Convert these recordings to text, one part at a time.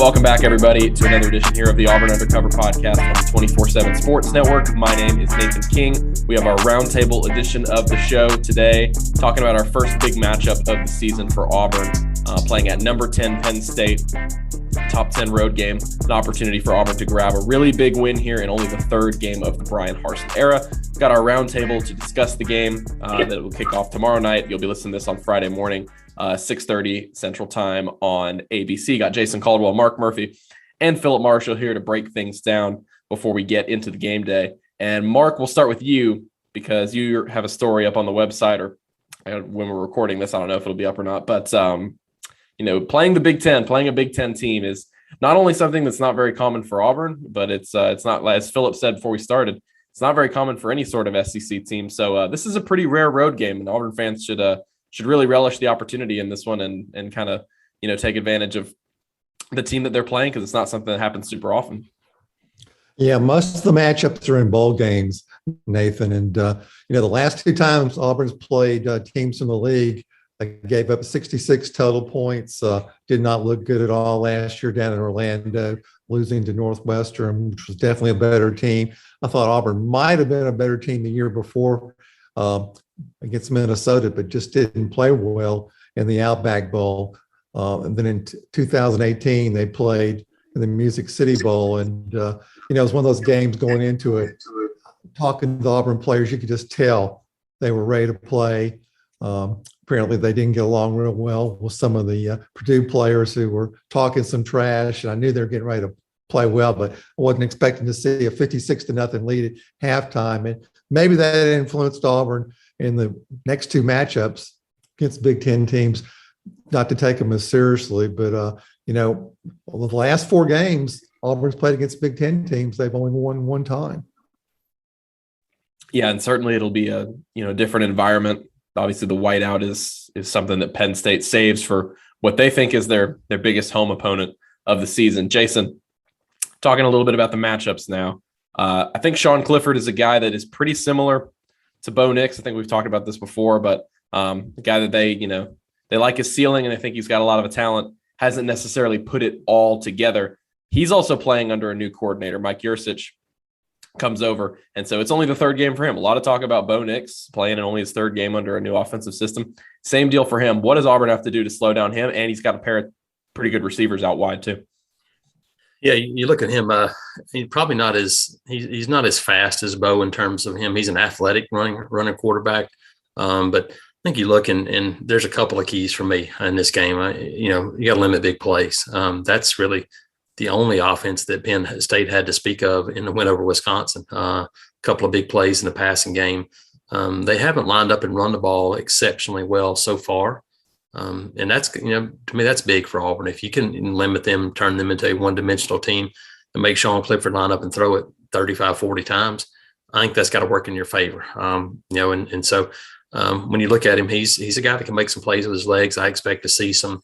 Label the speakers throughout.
Speaker 1: Welcome back, everybody, to another edition here of the Auburn Undercover podcast on the 24/7 Sports Network. My name is Nathan King. We have our Roundtable edition of the show today, talking about our first big matchup of the season for Auburn, playing at number 10 Penn State, top 10 road game, an opportunity for Auburn to grab a really big win here in only the third game of the Brian Harsin era. We've got our roundtable to discuss the game that will kick off tomorrow night. You'll be listening to this on Friday morning, 6:30 Central Time on ABC. Got Jason Caldwell, Mark Murphy, and Philip Marshall here to break things down before we get into the game day. And Mark, we'll start with you because you have a story up on the website, or when we're recording this, I don't know if it'll be up or not, but playing the Big Ten, playing a Big Ten team is not only something that's not very common for Auburn, but it's not, as Philip said before we started, it's not very common for any sort of SEC team. So this is a pretty rare road game, and Auburn fans should really relish the opportunity in this one and kind of, take advantage of the team that they're playing, because it's not something that happens super often.
Speaker 2: Yeah, most of the matchups are in bowl games, Nathan. And, the last two times Auburn's played teams in the league, gave up 66 total points, did not look good at all last year down in Orlando, losing to Northwestern, which was definitely a better team. I thought Auburn might have been a better team the year before against Minnesota, but just didn't play well in the Outback Bowl. And then in 2018, they played in the Music City Bowl. And, it was one of those games going into it. Talking to the Auburn players, you could just tell they were ready to play. Apparently, they didn't get along real well with some of the Purdue players who were talking some trash. And I knew they were getting ready to play well, but I wasn't expecting to see a 56-0 lead at halftime. And maybe that influenced Auburn in the next two matchups against Big Ten teams, not to take them as seriously. But, the last four games Auburn's played against Big Ten teams, they've only won one time.
Speaker 1: Yeah, and certainly it'll be a different environment. Obviously, the whiteout is something that Penn State saves for what they think is their biggest home opponent of the season. Jason, talking a little bit about the matchups now. I think Sean Clifford is a guy that is pretty similar to Bo Nix. I think we've talked about this before, but a guy that they like his ceiling, and I think he's got a lot of talent. Hasn't necessarily put it all together. He's also playing under a new coordinator. Mike Yurcich comes over, and so it's only the third game for him. A lot of talk about Bo Nix playing in only his third game under a new offensive system. Same deal for him. What does Auburn have to do to slow down him? And he's got a pair of pretty good receivers out wide too.
Speaker 3: Yeah, you look at him. He's probably not he's not as fast as Bo in terms of him. He's an athletic running quarterback, but I think you look and there's a couple of keys for me in this game. You got to limit big plays. That's really the only offense that Penn State had to speak of in the win over Wisconsin. A couple of big plays in the passing game. They haven't lined up and run the ball exceptionally well so far. And that's, to me, that's big for Auburn. If you can limit them, turn them into a one-dimensional team and make Sean Clifford line up and throw it 35, 40 times, I think that's got to work in your favor. So when you look at him, he's a guy that can make some plays with his legs. I expect to see some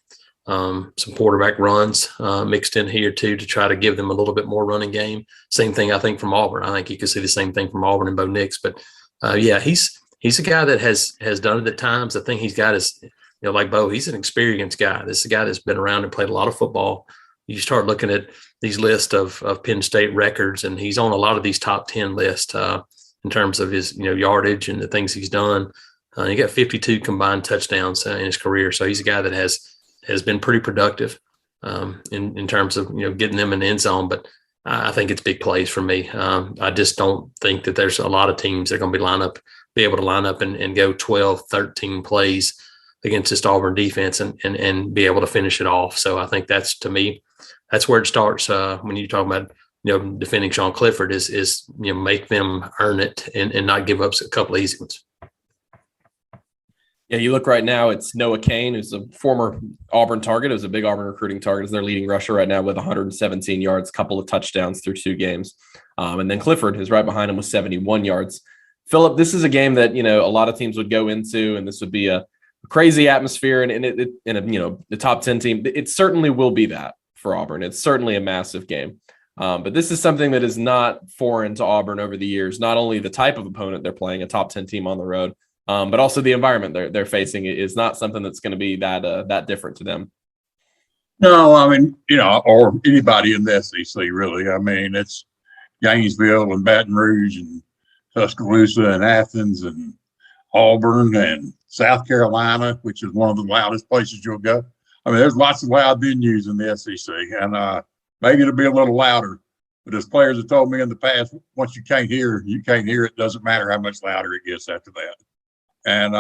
Speaker 3: quarterback runs mixed in here too, to try to give them a little bit more running game. Same thing, I think, from Auburn. I think you could see the same thing from Auburn and Bo Nix. But he's a guy that has done it at times. The thing he's got is, like Bo, he's an experienced guy. This is a guy that's been around and played a lot of football. You start looking at these lists of Penn State records, and he's on a lot of these top 10 lists in terms of his yardage and the things he's done. He got 52 combined touchdowns in his career. So he's a guy that has been pretty productive in terms of getting them in the end zone. But I think it's big plays for me. I just don't think that there's a lot of teams that are going to be able to line up and go 12, 13 plays against this Auburn defense and be able to finish it off. So I think that's, to me, that's where it starts when you talk about defending Sean Clifford is make them earn it and not give up a couple of easy ones.
Speaker 1: Yeah, you look right now, it's Noah Cain, who's a former Auburn target. It was a big Auburn recruiting target. Is their leading rusher right now with 117 yards, couple of touchdowns through two games. And then Clifford is right behind him with 71 yards. Philip, this is a game that, a lot of teams would go into, and this would be a crazy atmosphere and the top 10 team. It certainly will be that for Auburn. It's certainly a massive game. But this is something that is not foreign to Auburn over the years. Not only the type of opponent they're playing, a top 10 team on the road, but also the environment they're facing is not something that's going to be that different to them.
Speaker 4: No, I mean, or anybody in the SEC, really. I mean, it's Gainesville and Baton Rouge and Tuscaloosa and Athens and Auburn and South Carolina, which is one of the loudest places you'll go. I mean, there's lots of loud venues in the SEC, and maybe it'll be a little louder. But as players have told me in the past, once you can't hear, you can't hear. It doesn't matter how much louder it gets after that. And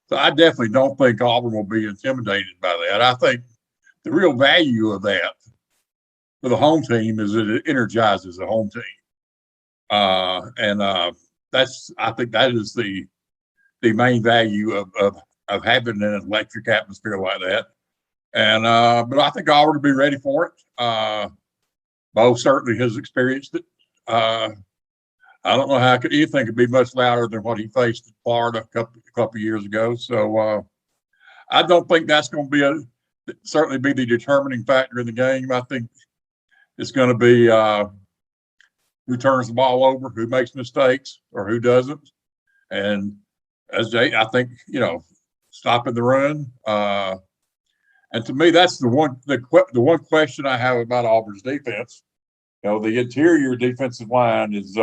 Speaker 4: so I definitely don't think Auburn will be intimidated by that. I think the real value of that for the home team is that it energizes the home team. I think that is the main value of having an electric atmosphere like that. And but I think Auburn will be ready for it. Bo certainly has experienced it. I don't know how anything could be much louder than what he faced in Florida a couple years ago. So I don't think that's going to certainly be the determining factor in the game. I think it's going to be who turns the ball over, who makes mistakes, or who doesn't. And I think stopping the run. And to me, that's the one question I have about Auburn's defense. The interior defensive line is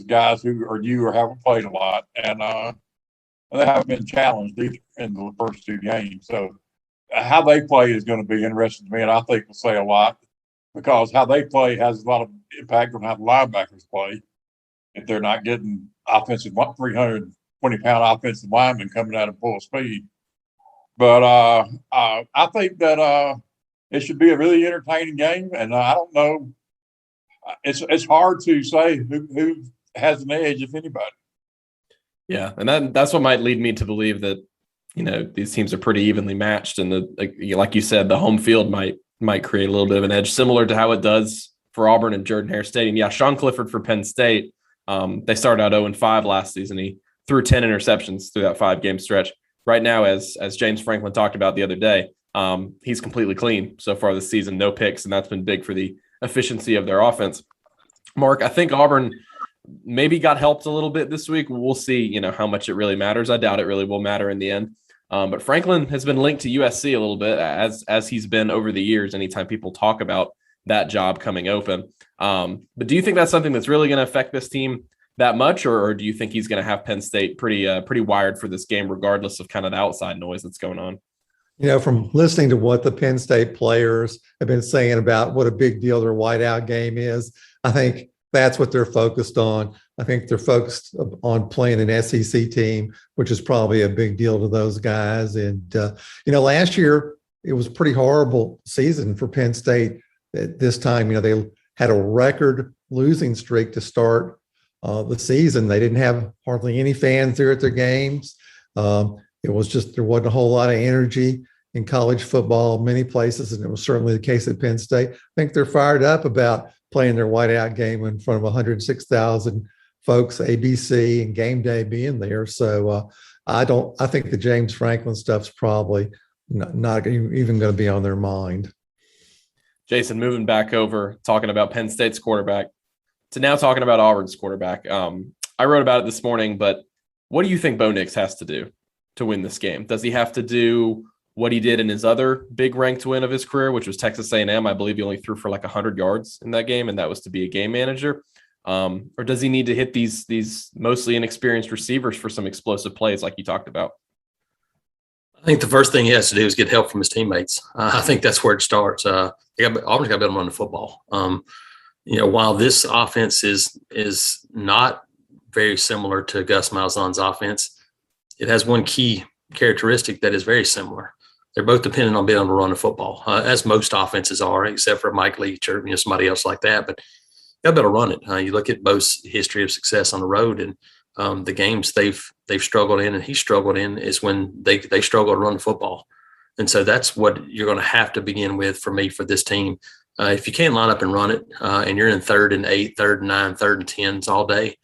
Speaker 4: guys who are new or haven't played a lot, and they haven't been challenged either in the first two games. So how they play is going to be interesting to me, and I think will say a lot, because how they play has a lot of impact on how the linebackers play. If they're not getting 320-pound offensive linemen coming out at full speed. But I think that it should be a really entertaining game, and I don't know. It's hard to say who has an edge, if anybody.
Speaker 1: Yeah, and that's what might lead me to believe that these teams are pretty evenly matched, and like you said, the home field might create a little bit of an edge, similar to how it does for Auburn and Jordan-Hare Stadium. Yeah, Sean Clifford for Penn State. They started out 0-5 last season. He threw 10 interceptions through that 5-game stretch. Right now, as James Franklin talked about the other day, he's completely clean so far this season, no picks, and that's been big for the efficiency of their offense. Mark, I think Auburn maybe got helped a little bit this week. We'll see, how much it really matters. I doubt it really will matter in the end. But Franklin has been linked to USC a little bit, as he's been over the years, anytime people talk about that job coming open. But do you think that's something that's really going to affect this team that much, or do you think he's going to have Penn State pretty wired for this game, regardless of kind of the outside noise that's going on?
Speaker 2: From listening to what the Penn State players have been saying about what a big deal their whiteout game is, I think that's what they're focused on. I think they're focused on playing an SEC team, which is probably a big deal to those guys. And, last year it was a pretty horrible season for Penn State. At this time, they had a record losing streak to start the season. They didn't have hardly any fans there at their games. It was just, there wasn't a whole lot of energy in college football in many places, and it was certainly the case at Penn State. I think they're fired up about playing their whiteout game in front of 106,000 folks, ABC and game day being there. So I think the James Franklin stuff's probably not even going to be on their mind.
Speaker 1: Jason, moving back over, talking about Penn State's quarterback to now talking about Auburn's quarterback. I wrote about it this morning, but what do you think Bo Nix has to do to win this game? Does he have to do what he did in his other big ranked win of his career, which was Texas A&M? I believe he only threw for like 100 yards in that game, and that was to be a game manager. Or does he need to hit these mostly inexperienced receivers for some explosive plays like you talked about?
Speaker 3: I think the first thing he has to do is get help from his teammates. I think that's where it starts. Auburn's got to be able to run the football. While this offense is not very similar to Gus Malzahn's offense, it has one key characteristic that is very similar. They're both dependent on being able to run the football, as most offenses are, except for Mike Leach or somebody else like that. But you got to be able to run it. You look at Bo's history of success on the road, and the games they've struggled in and he struggled in is when they struggle to run the football. And so that's what you're going to have to begin with for this team. If you can't line up and run it, and you're in 3rd and 8, 3rd and 9, 3rd and 10s all day,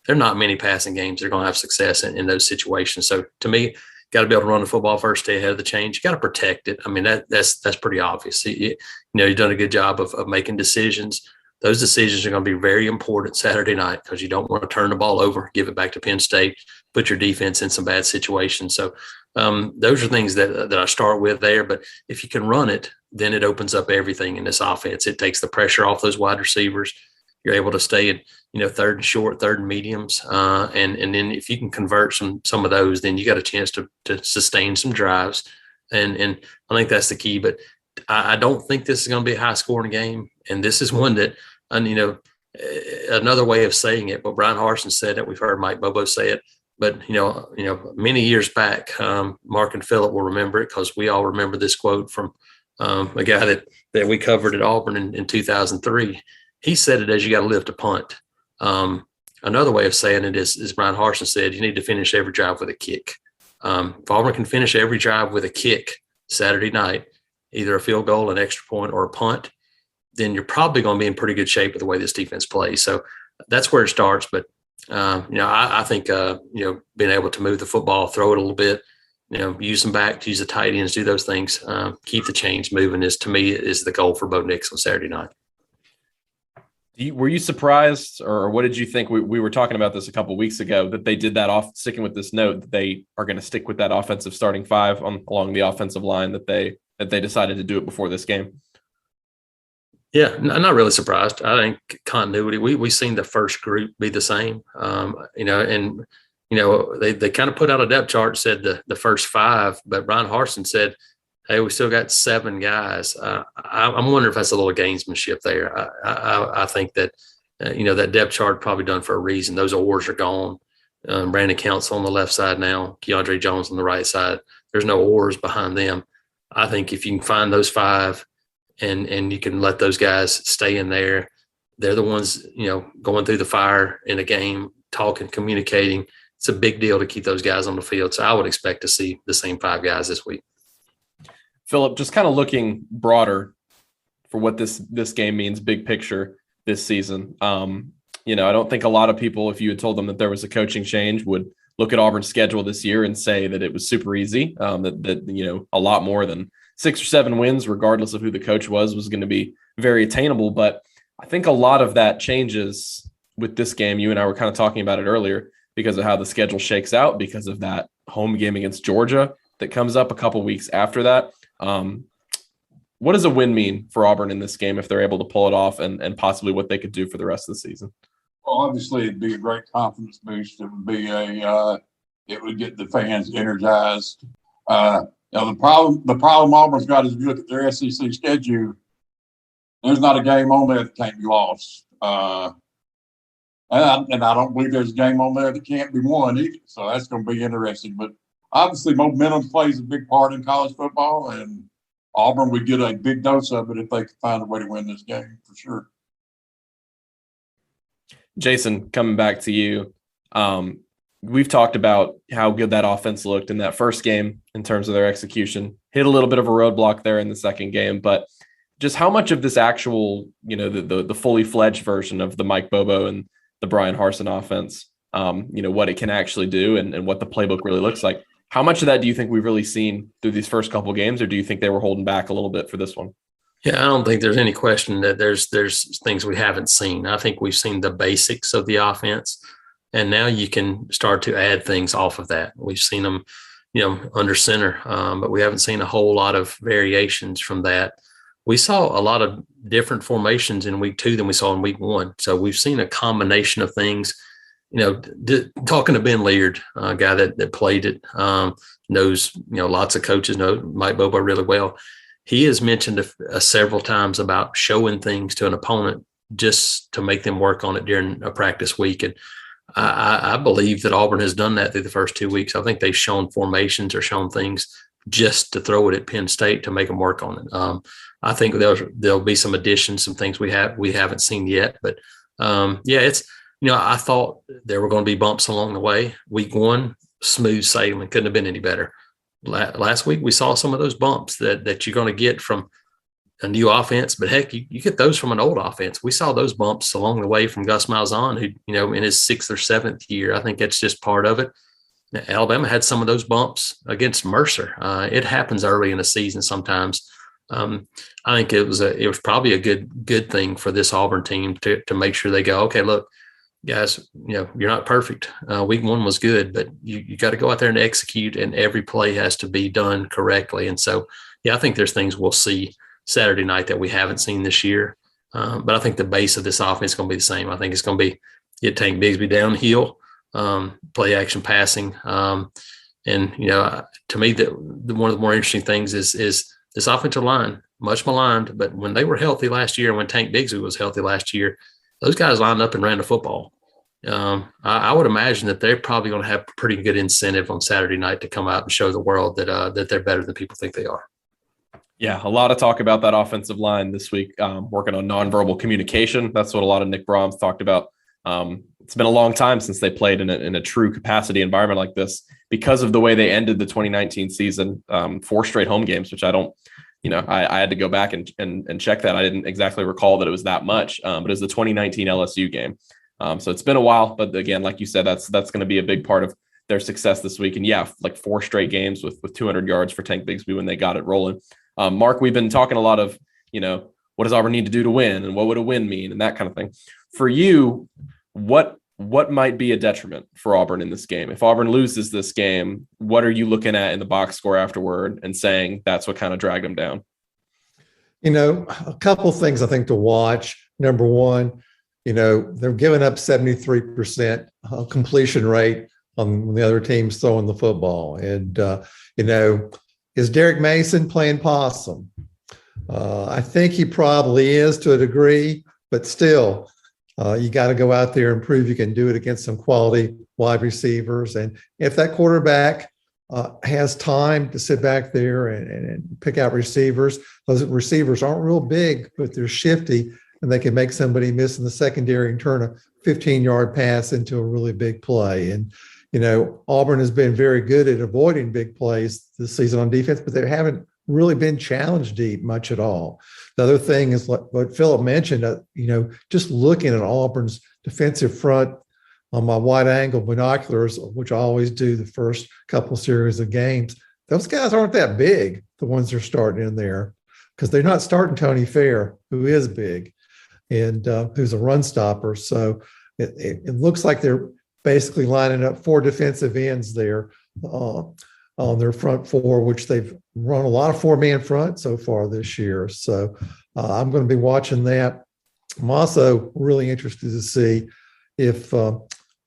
Speaker 3: there are not many passing games that are going to have success in those situations. So to me, got to be able to run the football first, stay ahead of the change. You got to protect it. I mean, that's pretty obvious. You've done a good job of making decisions. Those decisions are going to be very important Saturday night, because you don't want to turn the ball over, give it back to Penn State, put your defense in some bad situations. So Those are things that I start with there. But if you can run it, then it opens up everything in this offense. It takes the pressure off those wide receivers. You're able to stay at, third and short, third and mediums. And then if you can convert some of those, then you got a chance to sustain some drives. And I think that's the key. But I don't think this is going to be a high scoring game. And this is one that, another way of saying it, but Brian Harsin said it. We've heard Mike Bobo say it. But, many years back, Mark and Phillip will remember it because we all remember this quote from a guy that we covered at Auburn in 2003. He said it as you got to lift a punt. Another way of saying it is Brian Harsin said, you need to finish every drive with a kick. If Auburn can finish every drive with a kick Saturday night, either a field goal, an extra point, or a punt, then you're probably going to be in pretty good shape with the way this defense plays. So that's where it starts. But, I think, being able to move the football, throw it a little bit, use them back, use the tight ends, do those things, keep the chains moving to me is the goal for Bo Nix on Saturday night.
Speaker 1: Were you surprised, or what did you think? We were talking about this a couple of weeks ago, that they did that sticking with this note that they are going to stick with that offensive starting five along the offensive line, that they decided to do it before this game.
Speaker 3: Yeah, not really surprised. I think continuity. We've seen the first group be the same, they kind of put out a depth chart, said the first five, but Brian Harsin said, hey, we still got 7 guys. I'm wondering if that's a little gamesmanship there. I think that, that depth chart probably done for a reason. Those oars are gone. Brandon Council on the left side now, Keandre Jones on the right side. There's no oars behind them. I think if you can find those 5 and you can let those guys stay in there, they're the ones, going through the fire in a game, talking, communicating. It's a big deal to keep those guys on the field. So I would expect to see the same 5 guys this week.
Speaker 1: Phillip, just kind of looking broader for what this game means, big picture this season. I don't think a lot of people, if you had told them that there was a coaching change, would look at Auburn's schedule this year and say that it was super easy, that a lot more than 6 or 7 wins, regardless of who the coach was going to be very attainable. But I think a lot of that changes with this game. You and I were kind of talking about it earlier because of how the schedule shakes out, because of that home game against Georgia that comes up a couple weeks after that. What does a win mean for Auburn in this game if they're able to pull it off, and possibly what they could do for the rest of the season?
Speaker 4: Well, obviously it'd be a great confidence boost. It would be it would get the fans energized. The problem Auburn's got is if you look at their SEC schedule, there's not a game on there that can't be lost. And I don't believe there's a game on there that can't be won either. So that's going to be interesting. But obviously momentum plays a big part in college football, and Auburn would get a big dose of it if they could find a way to win this game, for sure.
Speaker 1: Jason, coming back to you, we've talked about how good that offense looked in that first game in terms of their execution. Hit a little bit of a roadblock there in the second game, but just how much of this actual, the fully fledged version of the Mike Bobo and the Brian Harsin offense, what it can actually do and what the playbook really looks like. How much of that do you think we've really seen through these first couple games, or do you think they were holding back a little bit for this one?
Speaker 3: Yeah, I don't think there's any question that there's things we haven't seen. I think we've seen the basics of the offense, and now you can start to add things off of that. We've seen them, under center, but we haven't seen a whole lot of variations from that. We saw a lot of different formations in week 2 than we saw in week 1. So we've seen a combination of things. Talking to Ben Leard, a guy that played it, knows, lots of coaches know Mike Bobo really well. He has mentioned several times about showing things to an opponent just to make them work on it during a practice week. And I believe that Auburn has done that through the first 2 weeks. I think they've shown formations or shown things just to throw it at Penn State to make them work on it. I think there'll be some additions, some things we haven't seen yet. But it's, I thought there were going to be bumps along the way. Week 1, smooth sailing, couldn't have been any better. Last week, we saw some of those bumps that you're going to get from a new offense, but heck, you get those from an old offense. We saw those bumps along the way from Gus Malzahn, who, in his 6th or 7th year. I think that's just part of it. Alabama had some of those bumps against Mercer. It happens early in the season sometimes. I think it was probably a good thing for this Auburn team to make sure they go, okay, look, guys, you're not perfect. Week 1 was good, but you got to go out there and execute, and every play has to be done correctly. And so, I think there's things we'll see Saturday night that we haven't seen this year. But I think the base of this offense is going to be the same. I think it's going to be get Tank Bigsby downhill, play action passing. And, to me, one of the more interesting things is this offensive line, much maligned, but when they were healthy last year and when Tank Bigsby was healthy last year, those guys lined up and ran the football. I would imagine that they're probably going to have pretty good incentive on Saturday night to come out and show the world that they're better than people think they are.
Speaker 1: Yeah, a lot of talk about that offensive line this week, working on nonverbal communication. That's what a lot of Nick Brahms talked about. It's been a long time since they played in a true capacity environment like this because of the way they ended the 2019 season, 4 straight home games, which I don't, I had to go back and check that. I didn't exactly recall that it was that much, but it was the 2019 LSU game. So it's been a while, but again, like you said, that's going to be a big part of their success this week. And like 4 straight games with 200 yards for Tank Bigsby when they got it rolling. Mark, we've been talking a lot of, what does Auburn need to do to win and what would a win mean and that kind of thing. For you, what might be a detriment for Auburn in this game? If Auburn loses this game, what are you looking at in the box score afterward and saying that's what kind of dragged them down?
Speaker 2: A couple things I think to watch. Number one, they're giving up 73% completion rate on the other team's throwing the football. And, is Derek Mason playing possum? I think he probably is to a degree, but still, you got to go out there and prove you can do it against some quality wide receivers. And if that quarterback has time to sit back there and pick out receivers, those receivers aren't real big, but they're shifty, and they can make somebody miss in the secondary and turn a 15-yard pass into a really big play. And, Auburn has been very good at avoiding big plays this season on defense, but they haven't really been challenged deep much at all. The other thing is what Philip mentioned, just looking at Auburn's defensive front on my wide angle binoculars, which I always do the first couple series of games, those guys aren't that big, the ones they're starting in there, because they're not starting Tony Fair, who is big and who's a run stopper. So it looks like they're basically lining up 4 defensive ends there on their front 4, which they've run a lot of 4-man front so far this year. So I'm going to be watching that. I'm also really interested to see if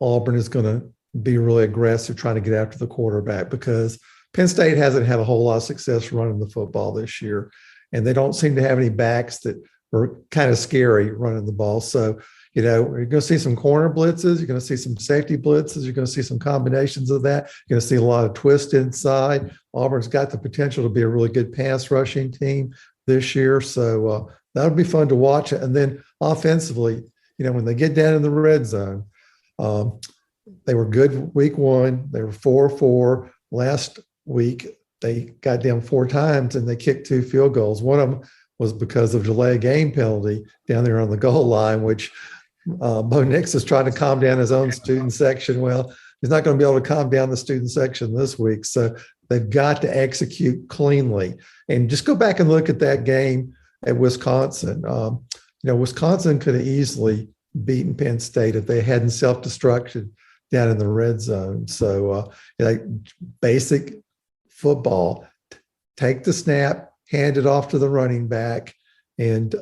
Speaker 2: Auburn is going to be really aggressive trying to get after the quarterback, because Penn State hasn't had a whole lot of success running the football this year, and they don't seem to have any backs that are kind of scary running the ball. So you're going to see some corner blitzes. You're going to see some safety blitzes. You're going to see some combinations of that. You're going to see a lot of twist inside. Auburn's got the potential to be a really good pass rushing team this year. So that'll be fun to watch. And then offensively, when they get down in the red zone, they were good week 1. They were 4-4. Last week, they got down 4 times and they kicked 2 field goals. One of them was because of delay game penalty down there on the goal line, which Bo Nix is trying to calm down his own student section. Well, he's not going to be able to calm down the student section this week. So they've got to execute cleanly. And just go back and look at that game at Wisconsin. Wisconsin could have easily beaten Penn State if they hadn't self-destructed down in the red zone. So basic football, take the snap, hand it off to the running back. And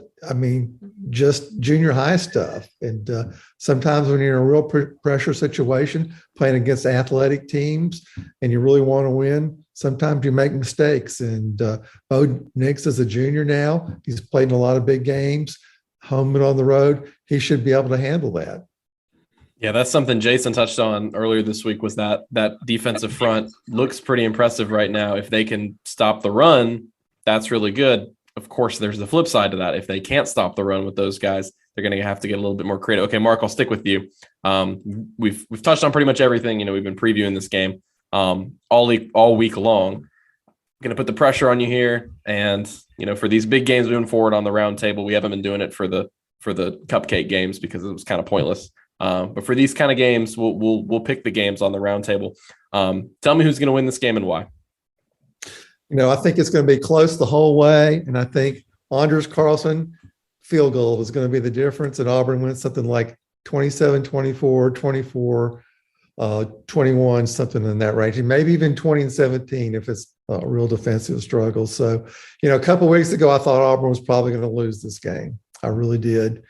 Speaker 2: just junior high stuff. And sometimes when you're in a real pressure situation, playing against athletic teams, and you really want to win, sometimes you make mistakes. And Bo Nix is a junior now. He's played in a lot of big games, home and on the road. He should be able to handle that.
Speaker 1: Yeah, that's something Jason touched on earlier this week, was that defensive front looks pretty impressive right now. If they can stop the run, that's really good. Of course, there's the flip side to that. If they can't stop the run with those guys, they're going to have to get a little bit more creative. Okay, Mark, I'll stick with you. We've touched on pretty much everything. We've been previewing this game all week long. I'm going to put the pressure on you here. And, for these big games moving forward on the Roundtable, we haven't been doing it for the cupcake games because it was kind of pointless. But for these kind of games, we'll pick the games on the Roundtable. Tell me who's going to win this game and why.
Speaker 2: I think it's going to be close the whole way. And I think Anders Carlson field goal is going to be the difference. And Auburn wins something like 27, 24, 24, 21, something in that range, and maybe even 20 and 17 if it's a real defensive struggle. So, a couple of weeks ago, I thought Auburn was probably going to lose this game. I really did.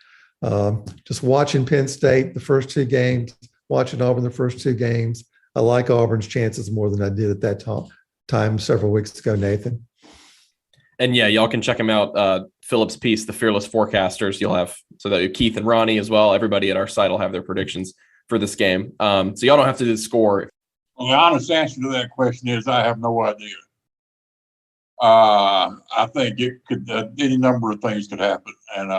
Speaker 2: Just watching Penn State the first two games, watching Auburn the first two games, I like Auburn's chances more than I did at that time several weeks ago, Nathan.
Speaker 1: And yeah, y'all can check him out. Philip's piece, The Fearless Forecasters. You'll have so that Keith and Ronnie as well. Everybody at our site will have their predictions for this game. So y'all don't have to do the score.
Speaker 4: Well, the honest answer to that question is I have no idea. I think it could any number of things could happen, and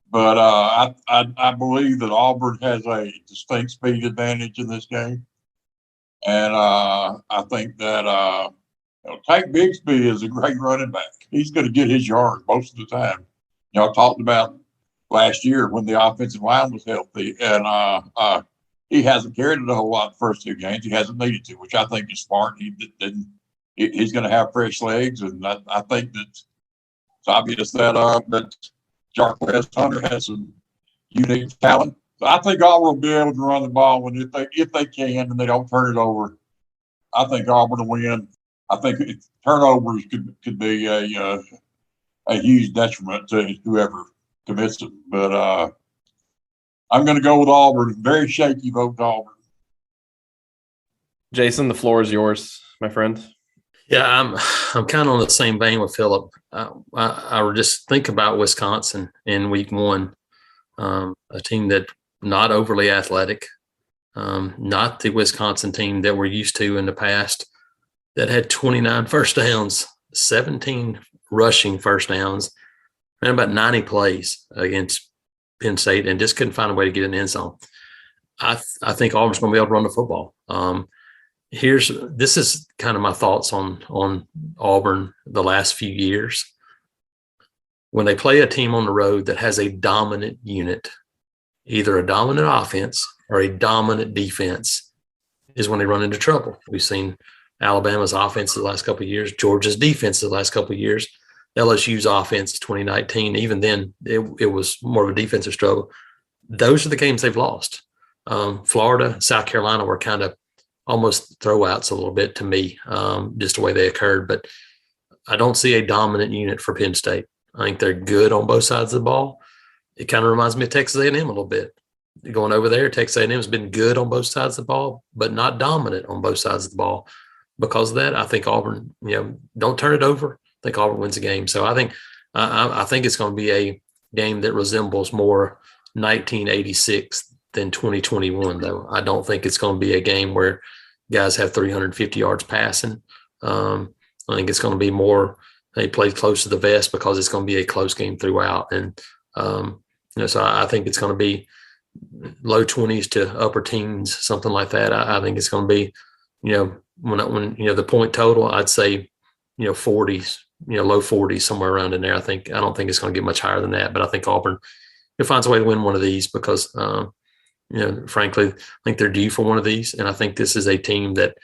Speaker 4: but I believe that Auburn has a distinct speed advantage in this game, and I think that Tank Bigsby is a great running back. He's going to get his yards most of the time. I talked about last year when the offensive line was healthy, and he hasn't carried it a whole lot the first two games. He hasn't needed to, which I think is smart. He's going to have fresh legs, and I think that it's obvious that Jarquez Hunter has some unique talent. So I think Auburn will be able to run the ball, and if they can and they don't turn it over, I think Auburn will win. I think turnovers could be a huge detriment to whoever commits them. But I'm going to go with Auburn. Very shaky vote to Auburn.
Speaker 1: Jason, the floor is yours, my friend.
Speaker 3: Yeah, I'm kind of on the same vein with Philip. I would just think about Wisconsin in week one, a team that not overly athletic, not the Wisconsin team that we're used to in the past, that had 29 first downs, 17 rushing first downs, and about 90 plays against Penn State, and just couldn't find a way to get in the end zone. I think Auburn's going to be able to run the football. This is kind of my thoughts on Auburn the last few years. When they play a team on the road that has a dominant unit, either a dominant offense or a dominant defense, is when they run into trouble. We've seen Alabama's offense the last couple of years, Georgia's defense the last couple of years, LSU's offense 2019. Even then, it was more of a defensive struggle. Those are the games they've lost. Florida, South Carolina were kind of almost throwouts a little bit to me, just the way they occurred. But I don't see a dominant unit for Penn State. I think they're good on both sides of the ball. It kind of reminds me of Texas A&M a little bit. Going over there, Texas A&M has been good on both sides of the ball, but not dominant on both sides of the ball. Because of that, I think Auburn, don't turn it over. I think Auburn wins the game. So I think it's going to be a game that resembles more 1986 than 2021, though. I don't think it's going to be a game where guys have 350 yards passing. I think it's going to be more they play close to the vest because it's going to be a close game throughout. And, so I think it's going to be low 20s to upper teens, something like that. I think it's going to be, when the point total, I'd say, 40s, low 40s, somewhere around in there. I don't think it's going to get much higher than that, but I think Auburn finds a way to win one of these because, frankly, I think they're due for one of these. And I think this is a team that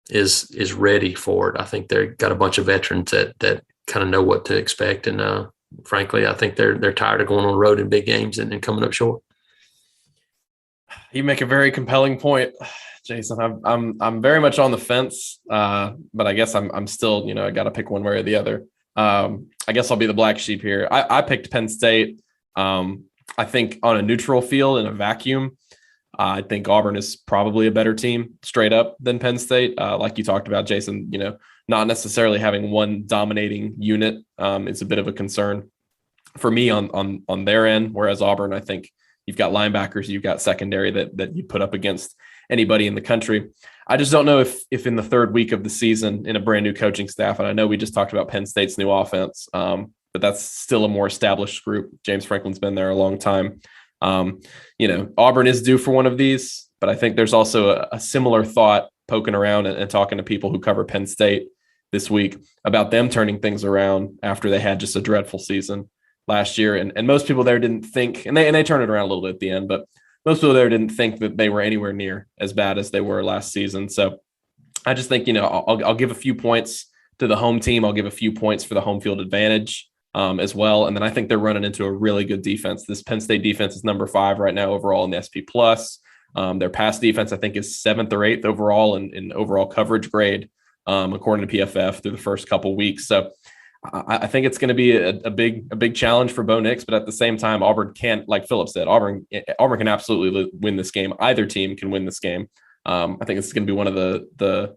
Speaker 3: is ready for it. I think they've got a bunch of veterans that kind of know what to expect. And frankly, I think they're tired of going on the road in big games and coming up short.
Speaker 1: You make a very compelling point, Jason. I'm very much on the fence, but I guess I'm still, I got to pick one way or the other. I guess I'll be the black sheep here. I picked Penn State. I think on a neutral field in a vacuum, I think Auburn is probably a better team straight up than Penn State. Like you talked about, Jason, not necessarily having one dominating unit is a bit of a concern for me on their end. Whereas Auburn, I think you've got linebackers, you've got secondary that you put up against anybody in the country. I just don't know if in the third week of the season in a brand new coaching staff, and I know we just talked about Penn State's new offense, but that's still a more established group. James Franklin's been there a long time. Auburn is due for one of these, but I think there's also a similar thought poking around and talking to people who cover Penn State this week about them turning things around after they had just a dreadful season last year. And most people there didn't think, and they turned it around a little bit at the end, but most people there didn't think that they were anywhere near as bad as they were last season. So I just think, I'll give a few points to the home team. I'll give a few points for the home field advantage. as well. And then I think they're running into a really good defense. This Penn State defense is number 5 right now overall in the SP plus. Their pass defense, I think, is 7th or 8th overall in overall coverage grade, according to PFF through the first couple weeks. So I think it's going to be a big challenge for Bo Nix, but at the same time, Auburn can't, like Philip said, Auburn can absolutely win this game. Either team can win this game. I think it's going to be one of the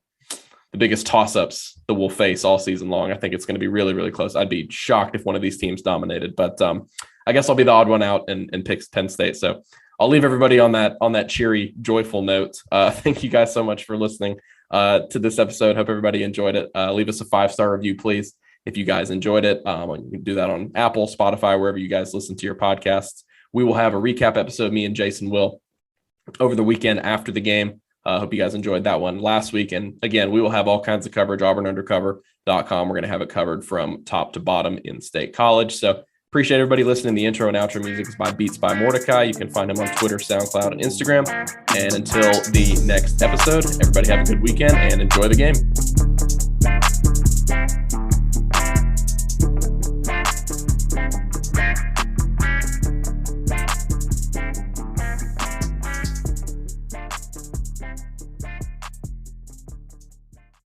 Speaker 1: biggest toss-ups that we'll face all season long. I think it's going to be really, really close. I'd be shocked if one of these teams dominated, but I guess I'll be the odd one out and pick Penn State. So I'll leave everybody on that cheery, joyful note. Thank you guys so much for listening to this episode. Hope everybody enjoyed it. Leave us a 5-star review, please, if you guys enjoyed it. You can do that on Apple, Spotify, wherever you guys listen to your podcasts. We will have a recap episode, me and Jason will, over the weekend after the game. Hope you guys enjoyed that one last week. And again, we will have all kinds of coverage, auburnundercover.com. We're going to have it covered from top to bottom in State College. So appreciate everybody listening. The intro and outro music is by Beats by Mordecai. You can find him on Twitter, SoundCloud, and Instagram. And until the next episode, everybody have a good weekend and enjoy the game.